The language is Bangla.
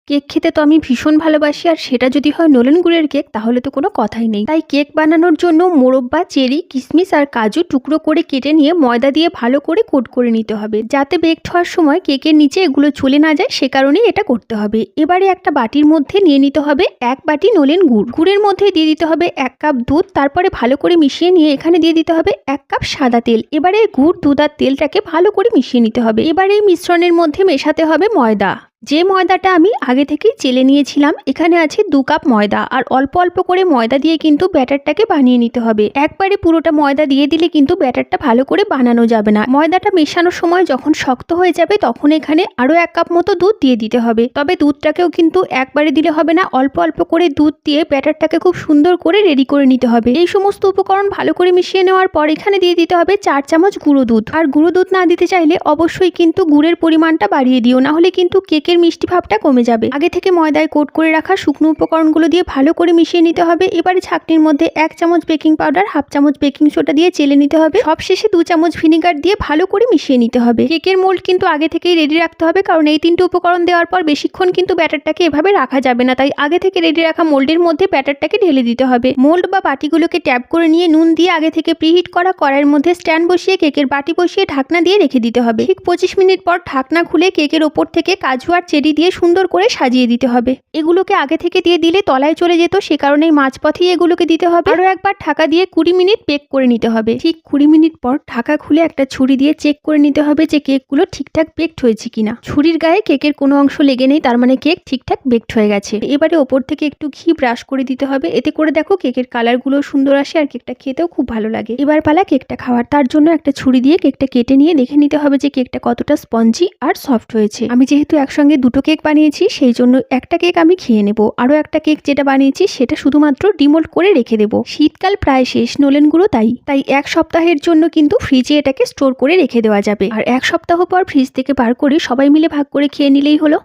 কেক খেতে তো আমি ভীষণ ভালোবাসি, আর সেটা যদি হয় নলেন গুড়ের কেক তাহলে তো কোনো কথাই নেই। তাই কেক বানানোর জন্য মোরব্বা, চেরি, কিশমিশ আর কাজু টুকরো করে কেটে নিয়ে ময়দা দিয়ে ভালো করে কোট করে নিতে হবে, যাতে বেকড হওয়ার সময় কেকের নিচে এগুলো চলে না যায়, সে কারণেই এটা করতে হবে। এবারে একটা বাটির মধ্যে নিয়ে নিতে হবে 1 বাটি নলেন গুড়। গুড়ের মধ্যে দিয়ে দিতে হবে 1 কাপ দুধ, তারপরে ভালো করে মিশিয়ে নিয়ে এখানে দিয়ে দিতে হবে 1 কাপ সাদা তেল। এবারে গুড়, দুধ আর তেলটাকে ভালো করে মিশিয়ে নিতে হবে। এবারে এই মিশ্রণের মধ্যে মেশাতে হবে ময়দা। যে ময়দাটা আমি আগে থেকেই চেলে নিয়েছিলাম, এখানে আছে 2 কাপ ময়দা, আর অল্প অল্প করে ময়দা দিয়ে কিন্তু ব্যাটারটাকে বানিয়ে নিতে হবে। একবারে পুরোটা ময়দা দিয়ে দিলে কিন্তু ব্যাটারটা ভালো করে বানানো যাবে না। ময়দাটা মেশানোর সময় যখন শক্ত হয়ে যাবে তখন এখানে আরো 1 কাপ মতো দুধ দিয়ে দিতে হবে। তবে দুধটাকেও কিন্তু একবারে দিলে হবে না, অল্প অল্প করে দুধ দিয়ে ব্যাটারটাকে খুব সুন্দর করে রেডি করে নিতে হবে। এই সমস্ত উপকরণ ভালো করে মিশিয়ে নেওয়ার পর এখানে দিয়ে দিতে হবে 4 চামচ গুঁড়ো দুধ। আর গুঁড়ো দুধ না দিতে চাইলে অবশ্যই কিন্তু গুড়ের পরিমাণটা বাড়িয়ে দিও, না হলে কিন্তু কেকের মিষ্টি ভাবটা কমে যাবে। আগে থেকে ময়দায় কোট করে রাখা শুকনো উপকরণগুলো দিয়ে ভালো করে মিশিয়ে নিতে হবে। এবারে ছাঁকনির মধ্যে 1 চামচ বেকিং পাউডার, 1/2 চামচ বেকিং সোডা দিয়ে চেলে নিতে হবে। সবশেষে 2 চামচ ভিনেগার দিয়ে ভালো করে মিশিয়ে নিতে হবে। কেকের মোল্ড কিন্তু আগে থেকেই রেডি রাখতে হবে, কারণ এই 3টে উপকরণ দেওয়ার পর বেশিক্ষণ কিন্তু ব্যাটারটাকে এভাবে রাখা যাবে না। তাই আগে থেকে রেডি রাখা মোল্ডের মধ্যে ব্যাটারটাকে ঢেলে দিতে হবে। মোল্ড বা বাটিগুলোকে ট্যাপ করে নিয়ে নুন দিয়ে আগে থেকে প্রিহিট করা কড়াইয়ের মধ্যে স্ট্যান্ড বসিয়ে কেকের বাটি বসিয়ে ঢাকনা দিয়ে রেখে দিতে হবে। ঠিক 25 মিনিট পর ঢাকনা খুলে কেকের ওপর থেকে কাজু আর চেরি দিয়ে সুন্দর করে সাজিয়ে দিতে হবে। এগুলোকে আগে থেকে দিয়ে দিলে তলায় চলে যেত, সে কারণেই মাঝপথেই এগুলোকে দিতে হবে। আরো একবার ঢাকা দিয়ে 20 মিনিট বেক করে নিতে হবে। ঠিক 20 মিনিট পর ঢাকা খুলে একটা ছুরি দিয়ে চেক করে নিতে হবে যে কেকগুলো ঠিকঠাক বেকড হয়েছে কিনা। ছুরির গায়ে কেকের কোনো অংশ লেগে নেই, তার মানে কেক ঠিকঠাক বেকড হয়ে গেছে। এবারে ওপর থেকে একটু ঘি ব্রাশ করে দিতে হবে, এতে করে দেখো কেকের কালারগুলো সুন্দর আসে আর কেকটা খেতেও খুব ভালো লাগে। এবার পালা কেকটা খাওয়ার। তার জন্য একটা ছুরি দিয়ে কেকটা কেটে নিয়ে দেখে নিতে হবে যে কেকটা কতটা স্পঞ্জি আর সফট হয়েছে। আমি যেহেতু একসঙ্গে 2টো কেক বানিয়েছি, সেই জন্য একটা কেক আমি খেয়ে নেব, আরো একটা কেক যেটা বানিয়েছি সেটা শুধুমাত্র ডিমোল্ড করে রেখে দেবো। শীতকাল প্রায় শেষ, নলেন গুঁড়ো তাই 1 সপ্তাহের জন্য কিন্তু ফ্রিজে এটাকে স্টোর করে রেখে দেওয়া যাবে। আর 1 সপ্তাহ পর ফ্রিজ থেকে বার করে সবাই মিলে ভাগ করে খেয়ে নিলেই হলো।